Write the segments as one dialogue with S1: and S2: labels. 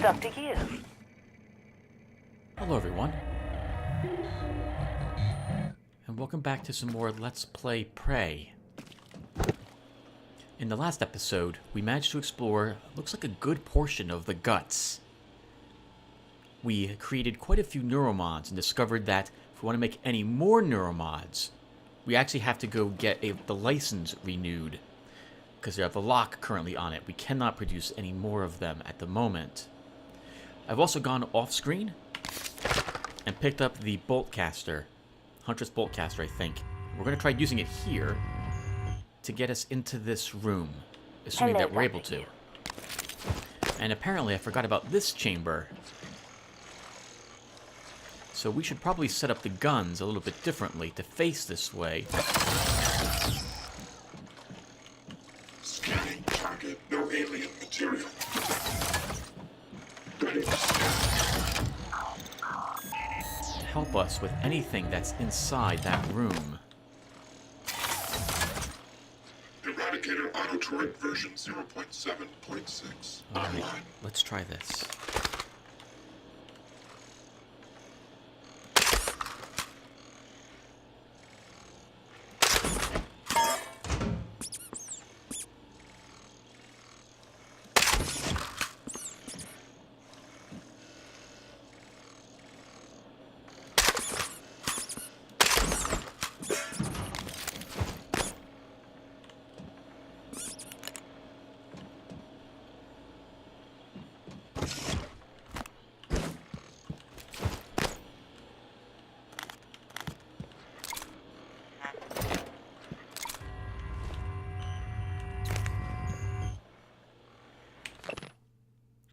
S1: Dr. Yu.
S2: Hello everyone, and welcome back to some more Let's Play Prey. In the last episode, we managed to explore, looks like a good portion of the guts. We created quite a few neuromods and discovered that if we want to make any more neuromods, we actually have to go get the license renewed, because they have the lock currently on it. We cannot produce any more of them at the moment. I've also gone off-screen and picked up the Boltcaster, Huntress Boltcaster, I think. We're going to try using it here to get us into this room, assuming that we're able to. And apparently I forgot about this chamber. So we should probably set up the guns a little bit differently to face this way.
S3: Scanning target, no alien material. Ready to
S2: Help us with anything that's inside that room.
S3: Eradicator Autotroid version 0.7.6.
S2: Alright,
S3: Online.
S2: let's try this.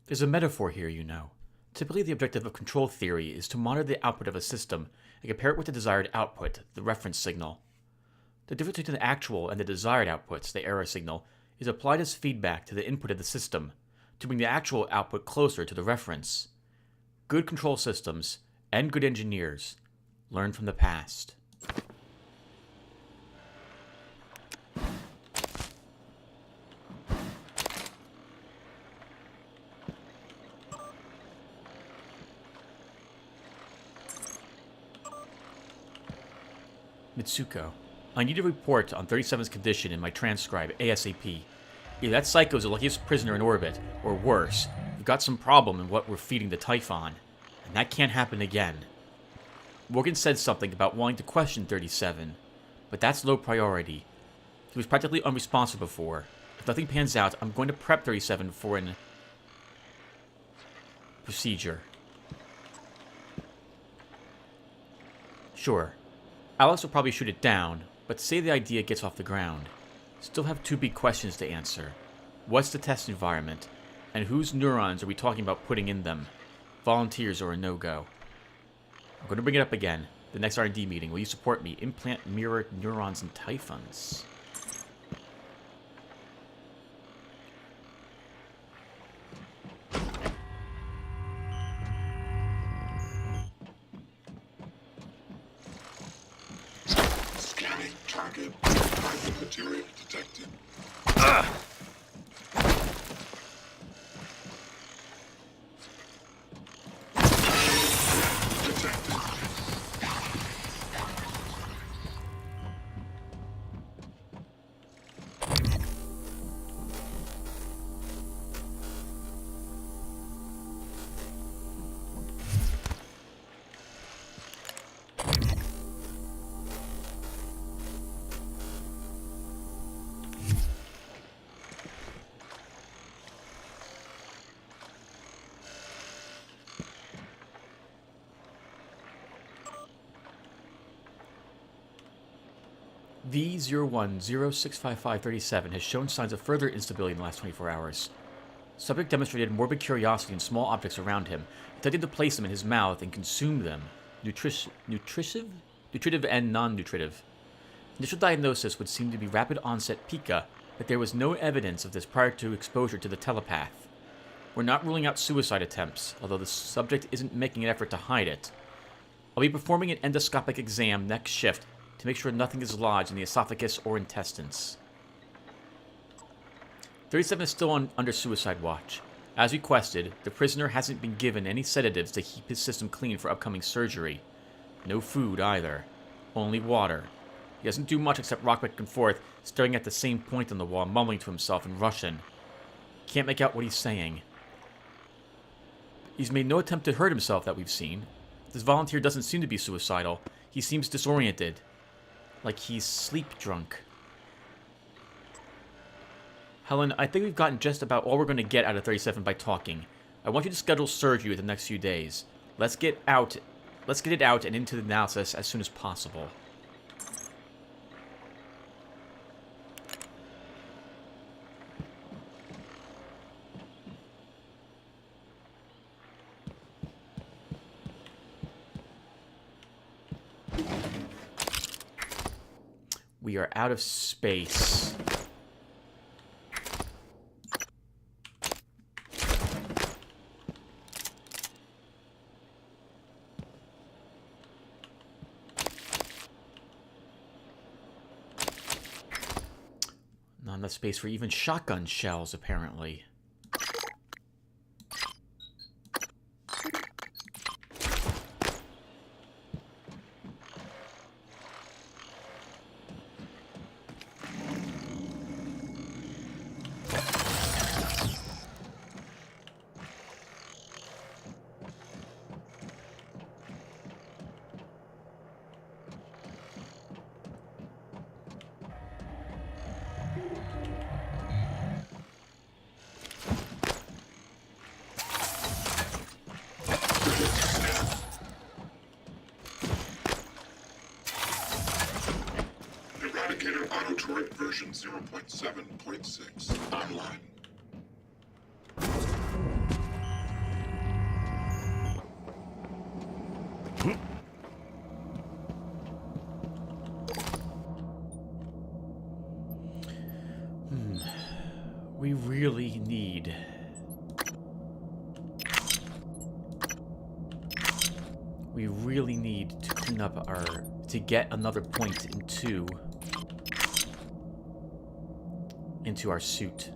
S2: There's a metaphor here, you know. Typically, the objective of control theory is to monitor the output of a system and compare it with the desired output, the reference signal. The difference between the actual and the desired outputs, the error signal, is applied as feedback to the input of the system to bring the actual output closer to the reference. Good control systems and good engineers learn from the past. Mitsuko, I need a report on 37's condition in my transcribe ASAP. Either that psycho's the luckiest prisoner in orbit, or worse, we've got some problem in what we're feeding the Typhon, and that can't happen again. Morgan said something about wanting to question 37, but that's low priority. He was practically unresponsive before. If nothing pans out, I'm going to prep 37 for an procedure. Sure. Alex will probably shoot it down, but say the idea gets off the ground. Still have two big questions to answer. What's the test environment? And whose neurons are we talking about putting in them? Volunteers or a no-go? I'm going to bring it up again. The next R&D meeting. Will you support me? Implant mirrored neurons and Typhons.
S3: scanning target. Private material detected. Detected.
S2: V01065537 has shown signs of further instability in the last 24 hours. Subject demonstrated morbid curiosity in small objects around him, attempting to place them in his mouth and consume them. Nutritive and non-nutritive. Initial diagnosis would seem to be rapid onset pica, but there was no evidence of this prior to exposure to the telepath. We're not ruling out suicide attempts, although the subject isn't making an effort to hide it. I'll be performing an endoscopic exam next shift to make sure nothing is lodged in the esophagus or intestines. 37 is still under suicide watch. As requested, the prisoner hasn't been given any sedatives to keep his system clean for upcoming surgery. No food either. Only water. He doesn't do much except rock back and forth, staring at the same point on the wall, mumbling to himself in Russian. Can't make out what he's saying. He's made no attempt to hurt himself that we've seen. This volunteer doesn't seem to be suicidal. He seems disoriented. Like he's sleep drunk. Helen, I think we've gotten just about all we're going to get out of 37 by talking. I want you to schedule surgery within the next few days. Let's get it out and into the analysis as soon as possible. We are out of space. Not enough space for even shotgun shells, apparently.
S3: Eradicator auto turret version 0.7.6 online.
S2: We really need... We really need to clean up our... to get another point into our suit.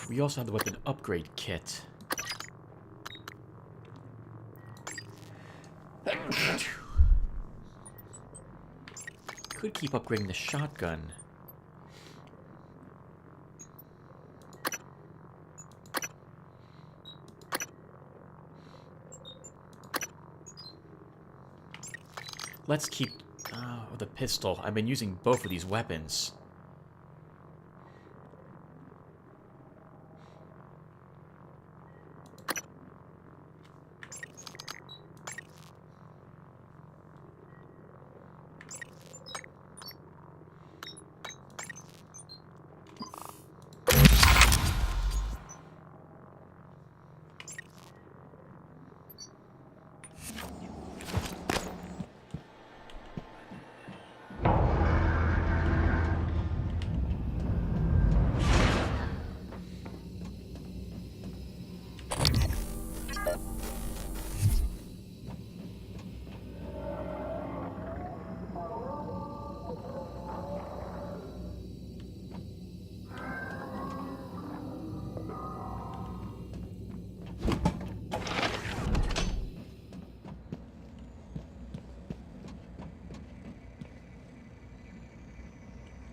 S2: We also have the weapon upgrade kit. Could keep upgrading the shotgun. Let's keep the pistol. I've been using both of these weapons.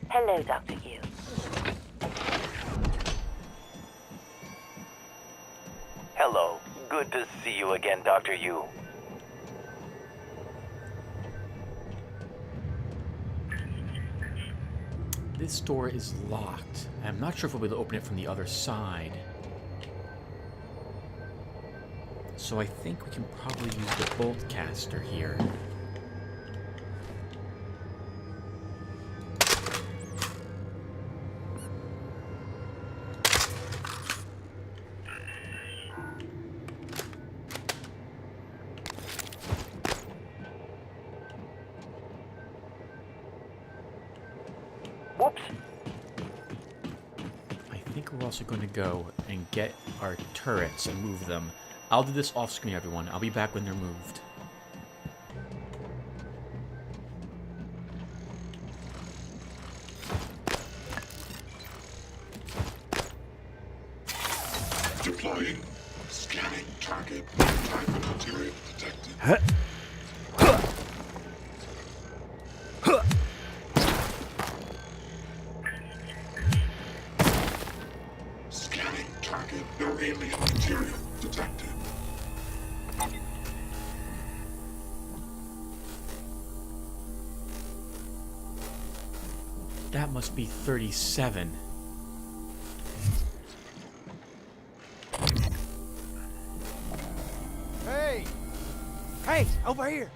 S1: Hello, Dr. Yu.
S4: Hello. Good to see you again, Dr. Yu.
S2: This door is locked. I'm not sure if we'll be able to open it from the other side. So I think we can probably use the bolt caster here.
S4: Whoops.
S2: I think we're also going to go and get our turrets and move them. I'll do this off screen, everyone. I'll be back when they're moved.
S3: Deploying. Scanning target. Type of material detected. Scanning target. No alien material detected.
S2: That must be 37.
S1: Hey! Hey, over here!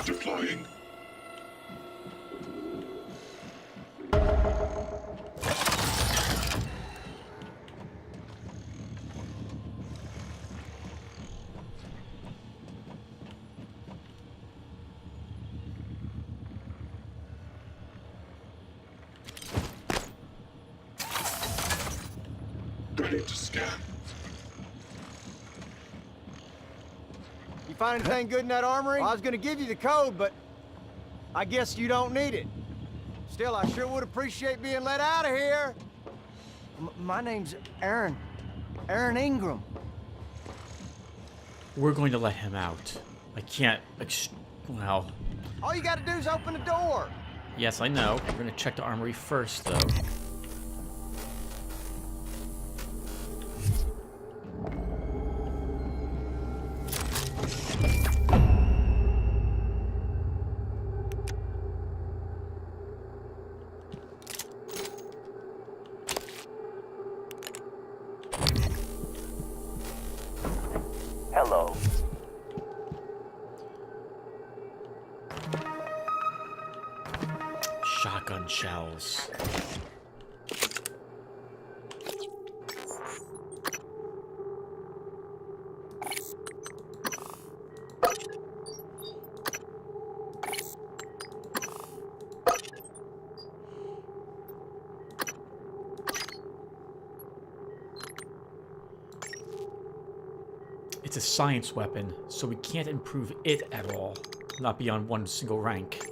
S3: Deploying. Ready to scan.
S1: You find anything good in that armory? Well, I was gonna give you the code, but I guess you don't need it. Still, I sure would appreciate being let out of here. My name's Aaron. Aaron Ingram.
S2: We're going to let him out. I can't... well...
S1: All you gotta do is open the door.
S2: Yes, I know. We're going to check the armory first, though.
S4: Hello.
S2: Shotgun shells. It's a science weapon, so we can't improve it at all. Not beyond one single rank.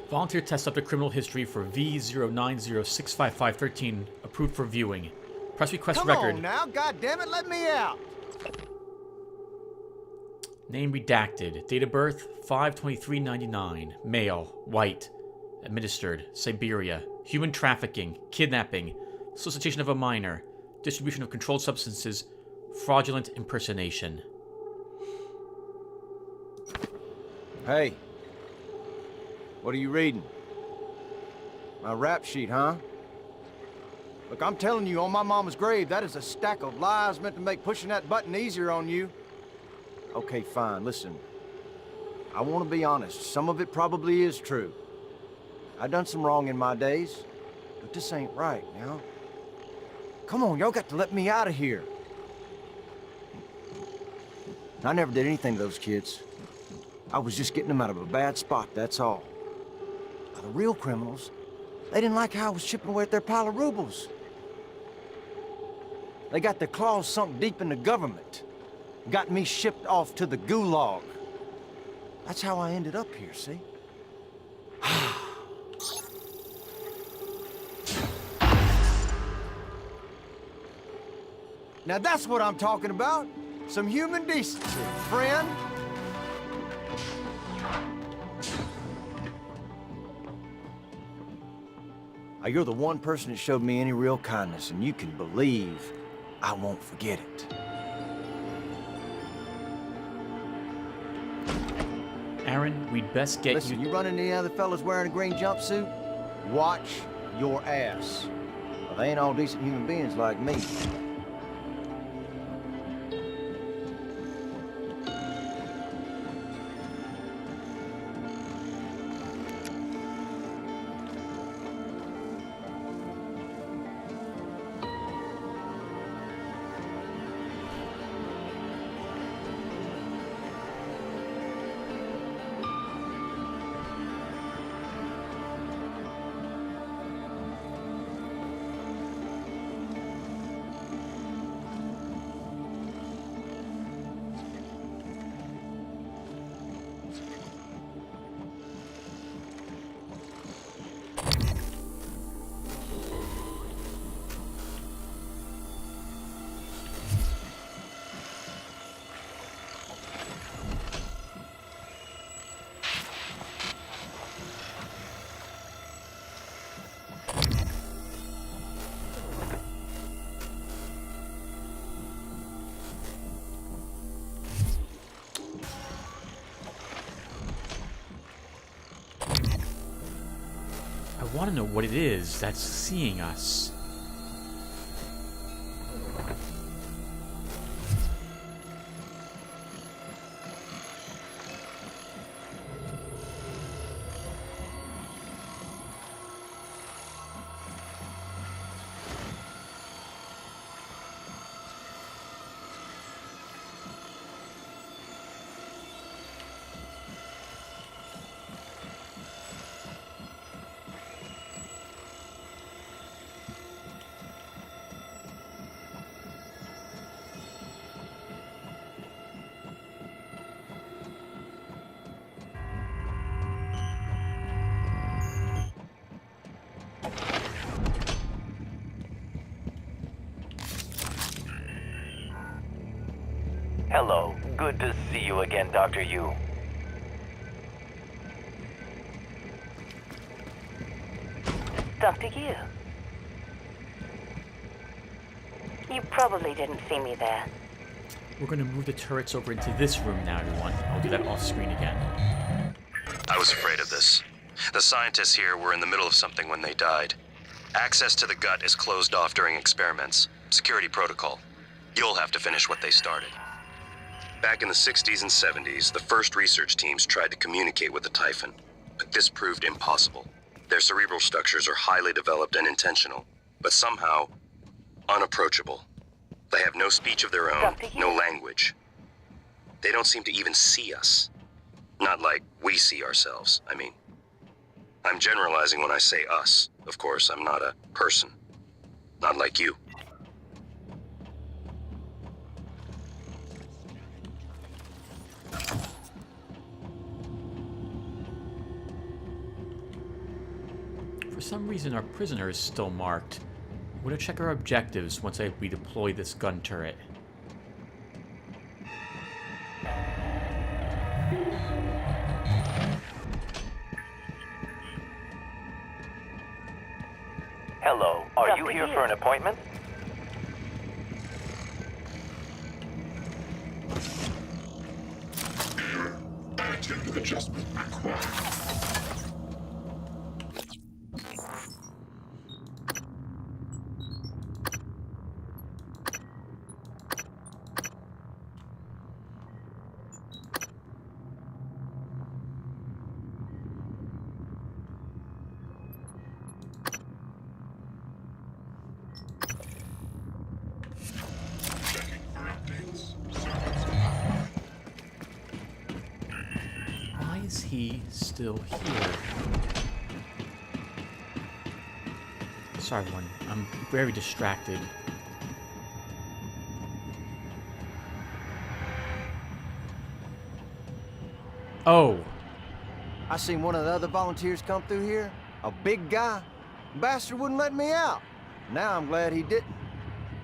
S2: Volunteer test up to criminal history for V090655513, approved for viewing. Press request
S1: Come
S2: record.
S1: on now, goddammit, let me out.
S2: Name redacted. Date of birth 5/23/99. Male. White. Administered. Siberia. Human trafficking. Kidnapping. Solicitation of a minor. Distribution of controlled substances. Fraudulent impersonation.
S1: Hey. What are you reading? My rap sheet, huh? Look, I'm telling you, on my mama's grave, that is a stack of lies meant to make pushing that button easier on you. Okay, fine, listen. I want to be honest. Some of it probably is true. I done some wrong in my days, but this ain't right, now. Come on, y'all got to let me out of here. I never did anything to those kids. I was just getting them out of a bad spot, that's all. Now, the real criminals, they didn't like how I was chipping away at their pile of rubles. They got their claws sunk deep in the government. Got me shipped off to the gulag. That's how I ended up here, see? Now that's what I'm talking about. Some human decency, friend. Now, you're the one person that showed me any real kindness, and you can believe I won't forget it.
S2: Aaron, we'd best get
S1: Listen, you run into any other fellas wearing a green jumpsuit? Watch your ass. Well, they ain't all decent human beings like me.
S2: I want to know what it is that's seeing us.
S4: Hello. Good to see you again, Dr. Yu.
S5: Dr. Yu. You probably didn't see me there.
S2: We're going to move the turrets over into this room now, everyone. I'll do that off screen again.
S6: I was afraid of this. The scientists here were in the middle of something when they died. Access to the gut is closed off during experiments. Security protocol. You'll have to finish what they started. Back in the 60s and 70s, the first research teams tried to communicate with the Typhon, but this proved impossible. Their cerebral structures are highly developed and intentional, but somehow unapproachable. They have no speech of their own, no language. They don't seem to even see us. Not like we see ourselves, I mean. I'm generalizing when I say us. Of course, I'm not a person. Not like you.
S2: For some reason, our prisoner is still marked. I'm going to check our objectives once we deploy this gun turret.
S4: Hello. Are you here for an appointment?
S3: Additive adjustment required. Checking for updates. Service
S2: is he still here? Sorry, everyone. I'm very distracted. Oh.
S1: I seen one of the other volunteers come through here. A big guy. Bastard wouldn't let me out. Now I'm glad he didn't.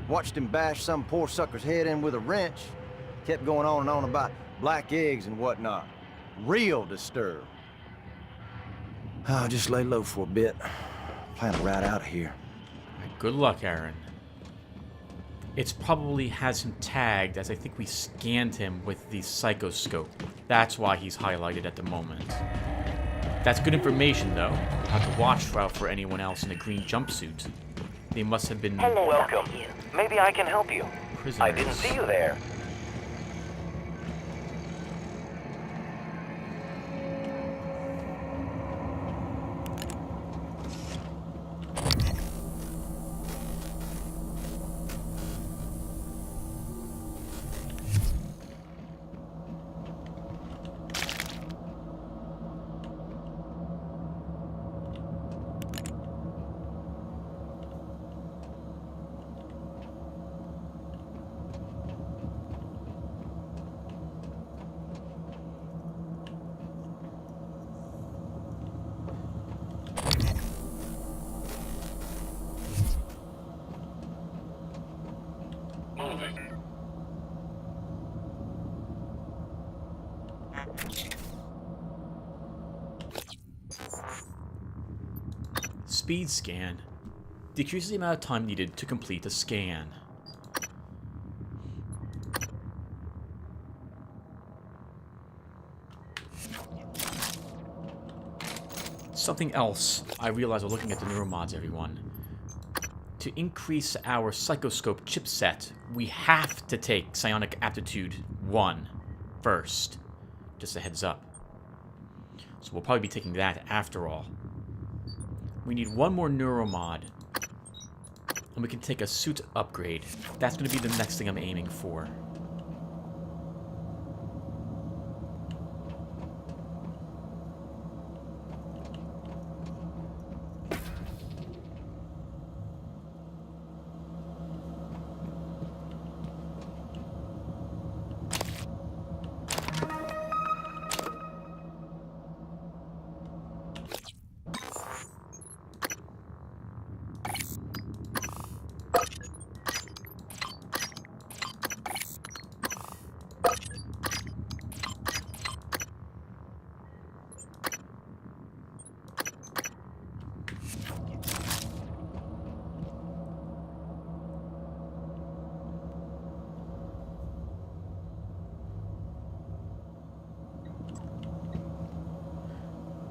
S1: Watched him bash some poor sucker's head in with a wrench. Kept going on and on about black eggs and whatnot. Real disturbed. I'll just lay low for a bit. Plan to ride out of here.
S2: Good luck, Aaron. It's probably has him tagged, as I think we scanned him with the psychoscope. That's why he's highlighted at the moment. That's good information, though. I'll have to watch out for anyone else in a green jumpsuit. They must have been
S5: Hello,
S4: Welcome.
S5: Dr. Yu.
S4: Maybe I can help you.
S2: prisoners.
S4: I didn't see you there.
S3: Moving.
S2: Speed scan. Decreases the amount of time needed to complete a scan. Something else I realized while looking at the neuromods, everyone. To increase our psychoscope chipset, we have to take Psionic Aptitude 1 first. Just a heads up. So we'll probably be taking that after all. We need one more neuromod. And we can take a suit upgrade. That's going to be the next thing I'm aiming for.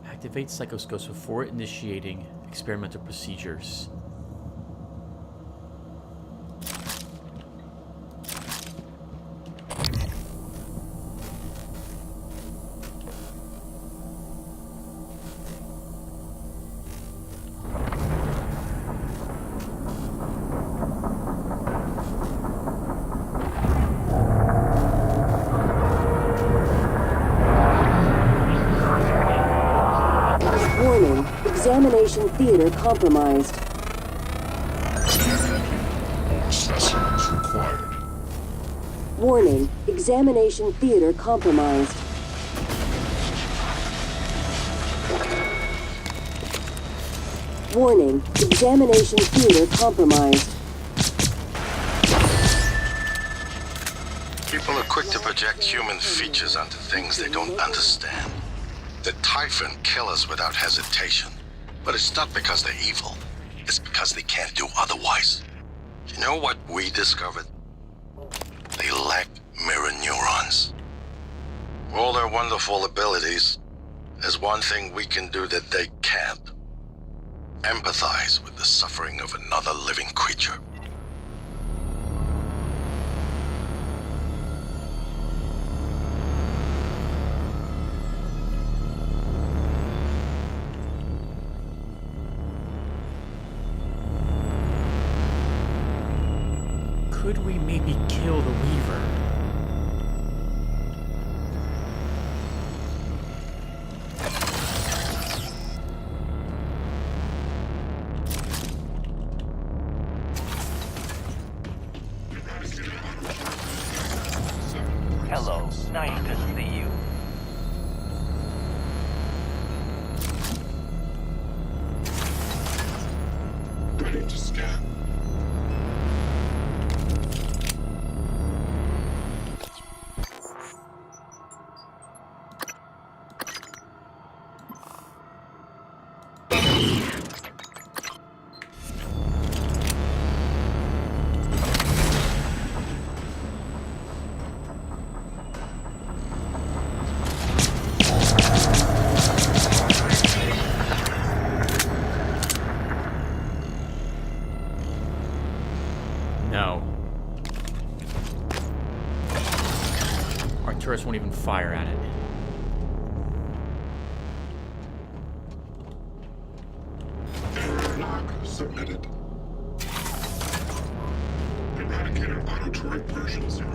S2: Activate psychoscopes before initiating experimental procedures.
S7: Warning, examination theater compromised.
S3: All specimens required.
S7: Warning, examination theater compromised. Warning, examination theater compromised.
S8: People are quick to project human features onto things they don't understand. The Typhon kill us without hesitation. But it's not because they're evil. It's because they can't do otherwise. You know what we discovered? They lack mirror neurons. For all their wonderful abilities, there's one thing we can do that they can't. Empathize with the suffering of another living creature.
S2: Could we maybe kill the Weaver? won't even fire at it.
S3: Error log submitted. Eradicator Autotroid version 0.7.6.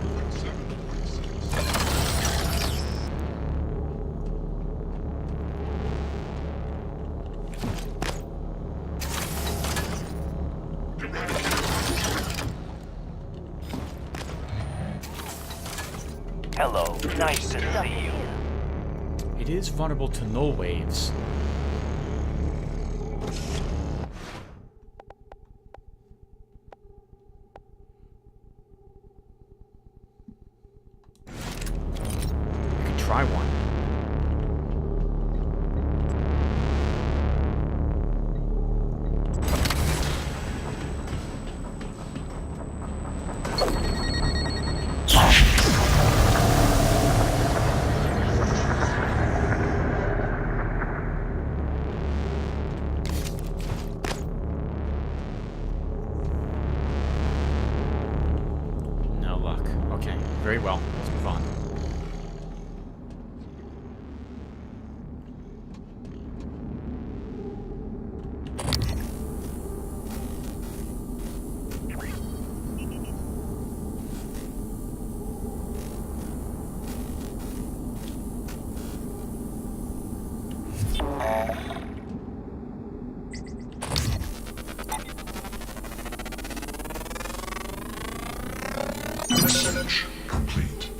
S4: Hello, nice to see you.
S2: It is vulnerable to null waves. We could try one. No luck. Okay, very well. Let's move on.
S3: Research complete.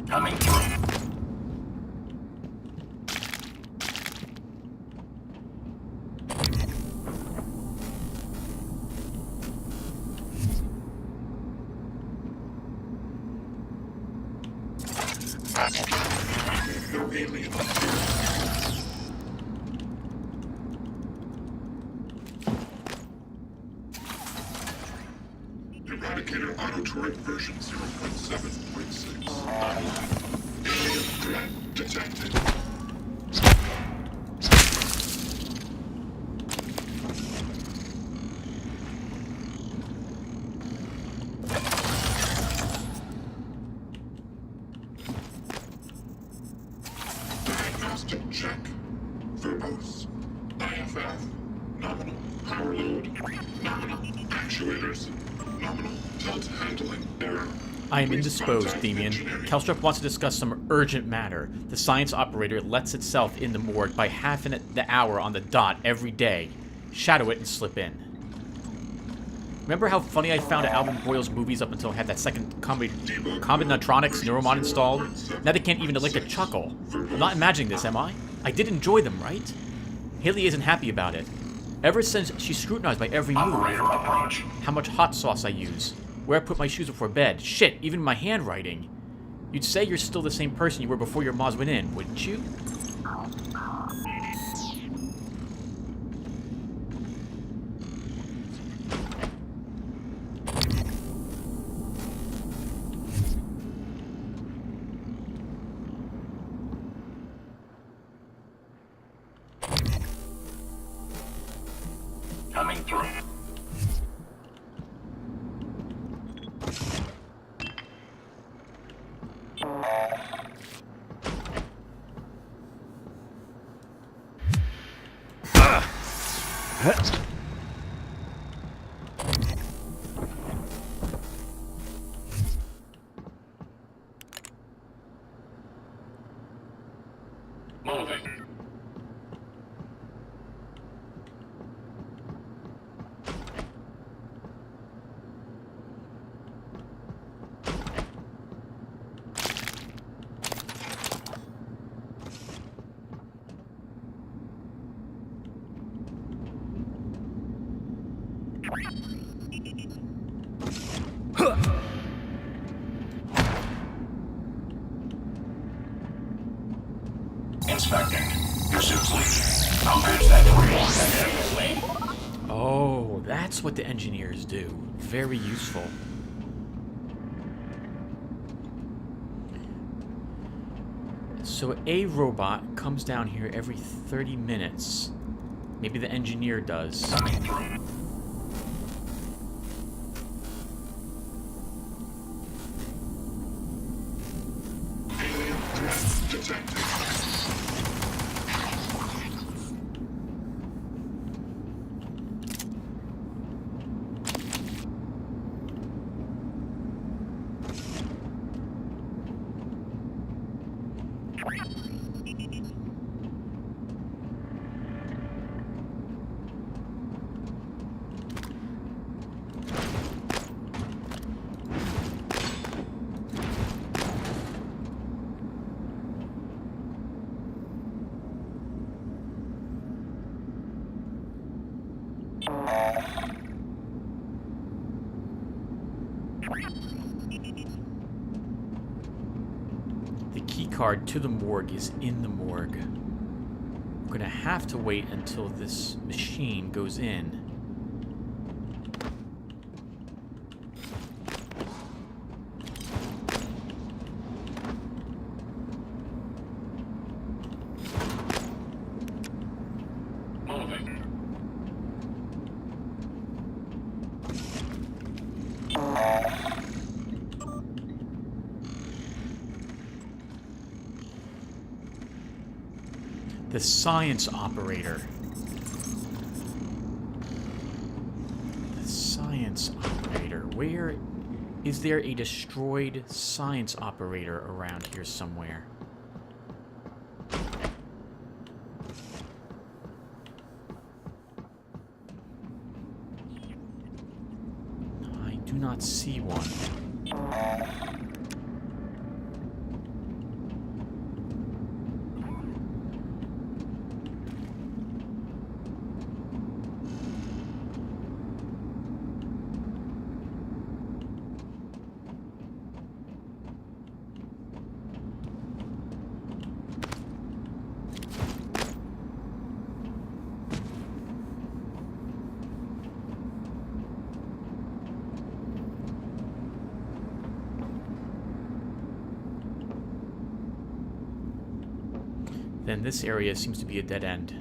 S3: Coming through. No alien. Eradicator Autotroid version 0.7.6. Online. Alien threat detected. Diagnostic check. Verbose. IFF. Nominal. Power load. Nominal. Actuators. Nominal. Tilt handling. Error.
S2: I am indisposed, Themian. Kelstrup wants to discuss some urgent matter. The science operator lets itself in the morgue by half an the hour on the dot every day. Shadow it and slip in. Remember how funny I found Alvin Boyle's movies up until I had that second Combinatronics Neuromod installed? Now they can't even elect a chuckle. I'm not imagining this, am I? I did enjoy them, right? Haley isn't happy about it. Ever since she's scrutinized my every move. How much hot sauce I use. Where I put my shoes before bed. Shit, even my handwriting. You'd say you're still the same person you were before your Moz went in, wouldn't you? Oh, that's what the engineers do. Very useful. So a robot comes down here every 30 minutes. Maybe the engineer does. The key card to the morgue is in the morgue. I'm gonna have to wait until this machine goes in. The science operator. The science operator. Where is there a destroyed science operator around here somewhere? I do not see one. Then this area seems to be a dead end.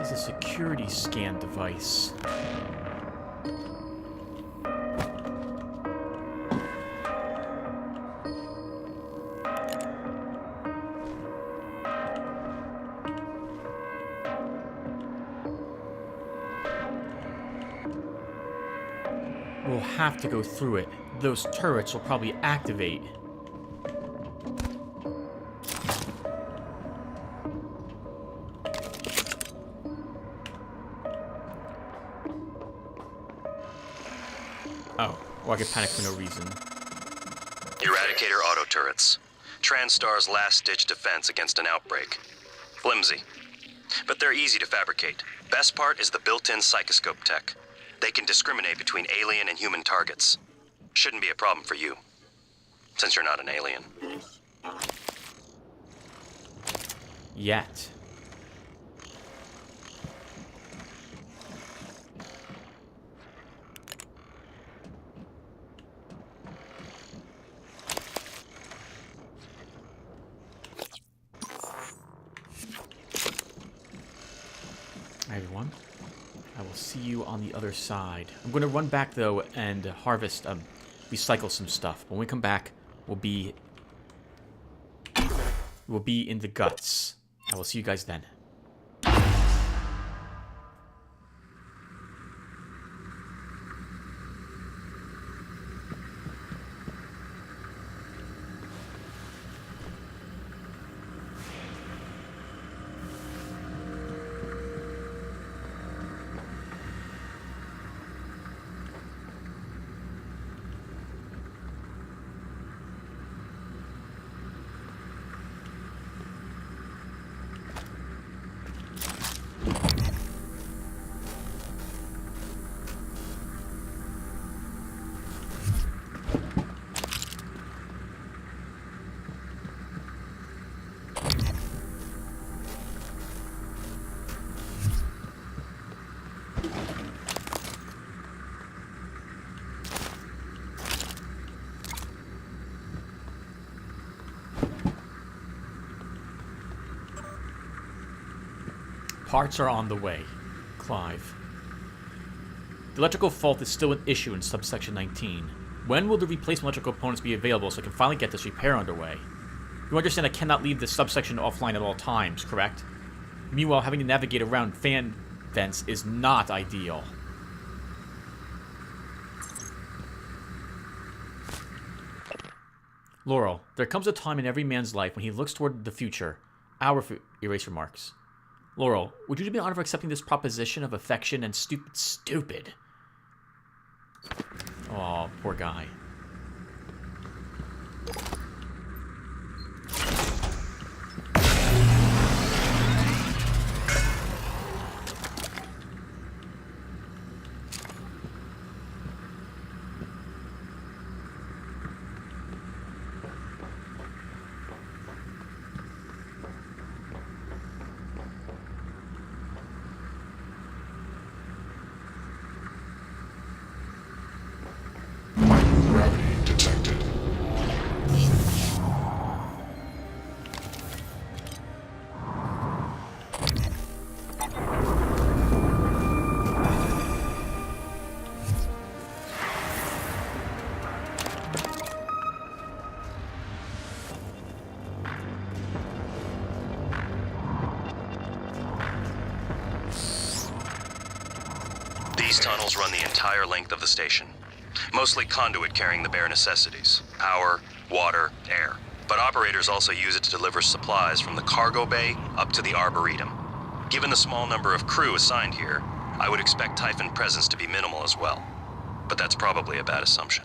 S2: is a security scan device. We'll have to go through it. Those turrets will probably activate. Oh, well, I could panic for no reason.
S6: Eradicator auto turrets. TranStar's last-ditch defense against an outbreak. Flimsy. But they're easy to fabricate. Best part is the built-in psychoscope tech. They can discriminate between alien and human targets. Shouldn't be a problem for you, since you're not an alien.
S2: Yet. Hi, everyone. I will see you on the other side. I'm going to run back, though, and harvest, recycle some stuff. When we come back, we'll be in the guts. I will see you guys then. Parts are on the way. Clive. The electrical fault is still an issue in subsection 19. When will the replacement electrical components be available so I can finally get this repair underway? You understand I cannot leave this subsection offline at all times, correct? Meanwhile, having to navigate around fan vents is not ideal. Laurel, there comes a time in every man's life when he looks toward the future. Erase remarks. Laurel, would you do me the honor of accepting this proposition of affection and stupid? Oh, poor guy.
S6: These tunnels run the entire length of the station. Mostly conduit carrying the bare necessities. Power, water, air. But operators also use it to deliver supplies from the cargo bay up to the Arboretum. Given the small number of crew assigned here, I would expect Typhon presence to be minimal as well. But that's probably a bad assumption.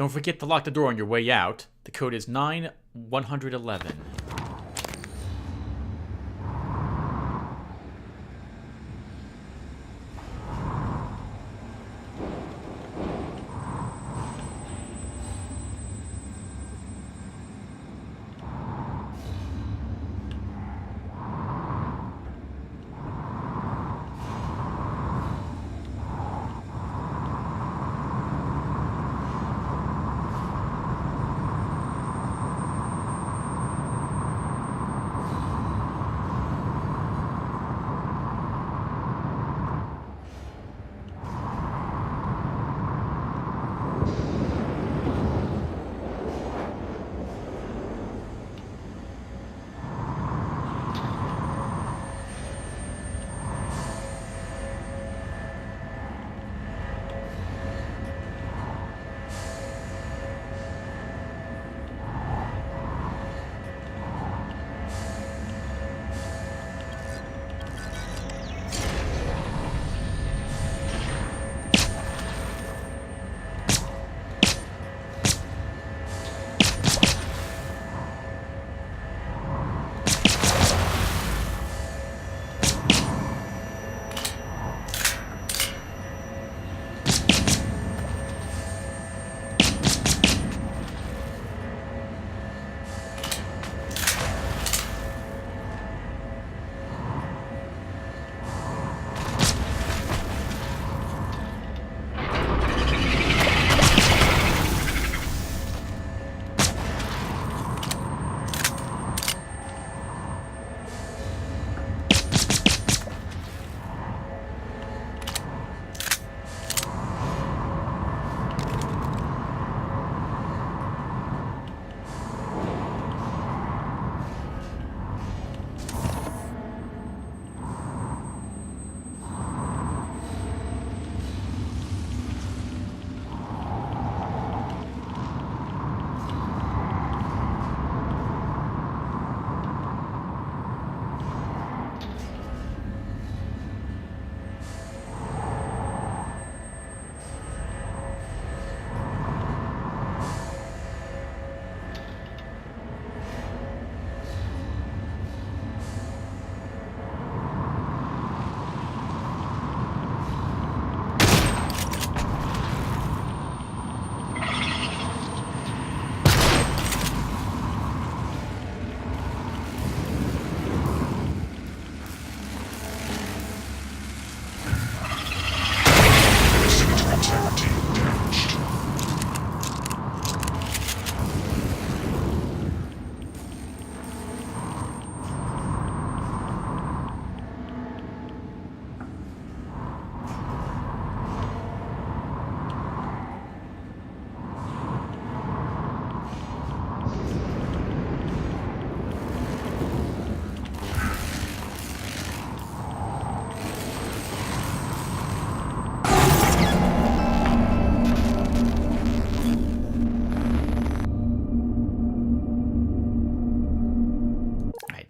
S2: Don't forget to lock the door on your way out. The code is 9111.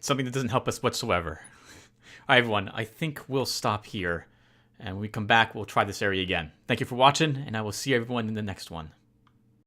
S2: Something that doesn't help us whatsoever. All right, everyone, I think we'll stop here. And when we come back, we'll try this area again. Thank you for watching, and I will see everyone in the next one.